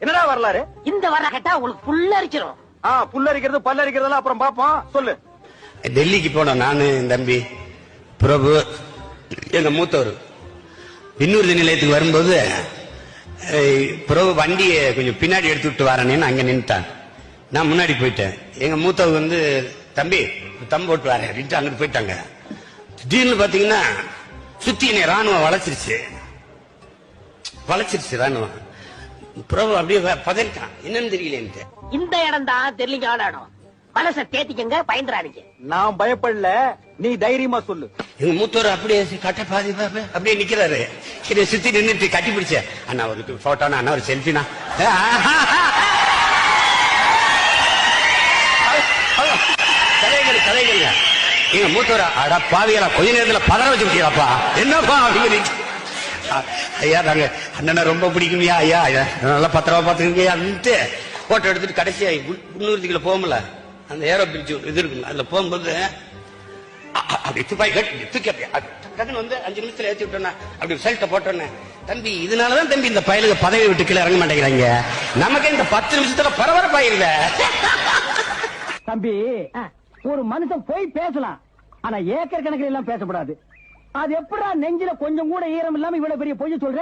என்னடா வரலாறு? இந்த வர கேட்டா உங்களுக்கு புல்லரிச்சிரும். புல்லரிக்கிறது பல்லரிக்கிறதெல்லாம் அப்புறம் பாப்போம். சொல்லு. டெல்லிக்கு போனோம் நானு, தம்பி பிரபு, எங்க மூத்தவர். இன்னொரு நிலையத்துக்கு வரும்போது பிரபு வண்டியை கொஞ்சம் பின்னாடி எடுத்து விட்டு வரேன்னு அங்க நின்றுட்டான். நான் முன்னாடி போயிட்டேன். எங்க மூத்தவர் வந்து தம்பி தம் போட்டு வரேன் அப்படின்ட்டு அங்கிட்டு போயிட்டாங்க. திடீர்னு பாத்தீங்கன்னா சுத்தி என்னை ராணுவம் வளைச்சிருச்சு ராணுவம். பிரபு அப்படியே பதறிட்டான், என்னன்னு தெரியல. இந்த இடம் தான் தெரியலீங்க இடம். மனசை தேத்திக்கங்க, பயந்துறாதீங்க. நான் பயப்படல, நீ தைரியமா சொல்லு. எங்க மூத்தவர் அப்படியே கட்ட பாதி அப்படியே நிக்கிறாரு. சுத்தி நின்றுட்டு கட்டி பிடிச்ச அண்ணா ஒரு போட்டோனா, அண்ணா ஒரு செல்ஃபினா. கதைகள் எங்க மூத்தவர் அட பாவியலா கொஞ்ச நேரத்துல பதற வச்சு விட்டீங்கப்பா, என்னப்பா அப்படிங்கிறீங்க. ஐயா நாங்க அண்ணனை ரொம்ப பிடிக்குமியா ஐயா, நல்லா பத்திரமா பாத்துக்கிட்டு போட்டோ எடுத்துட்டு கடைசியா 300 போகல அந்த ஏரோ பிரிட்ஜ் இது இருக்குங்க, அதுல போகும்போது அப்படி துப்பாக்கி தூக்கி அப்படியே வந்து 5 நிமிஷத்துல ஏற்றி விட்டோன்னா அப்படி சல்ட்ட போட்டோன்னே, தம்பி இதனாலதான் தம்பி இந்த பயலுக்கு பதவி விட்டு கீழே இறங்க மாட்டேங்கிறாங்க, நமக்கு இந்த 10 நிமிஷத்துல பரபரப்பாயிருங்க. தம்பி ஒரு மனுஷன் போய் பேசலாம், ஆனா ஏக்கர் கணக்கில் எல்லாம் பேசக்கூடாது. அது எப்படா நெஞ்சில கொஞ்சம் கூட ஈரம் இல்லாம இவ்வளவு பெரிய பொய் சொல்ற?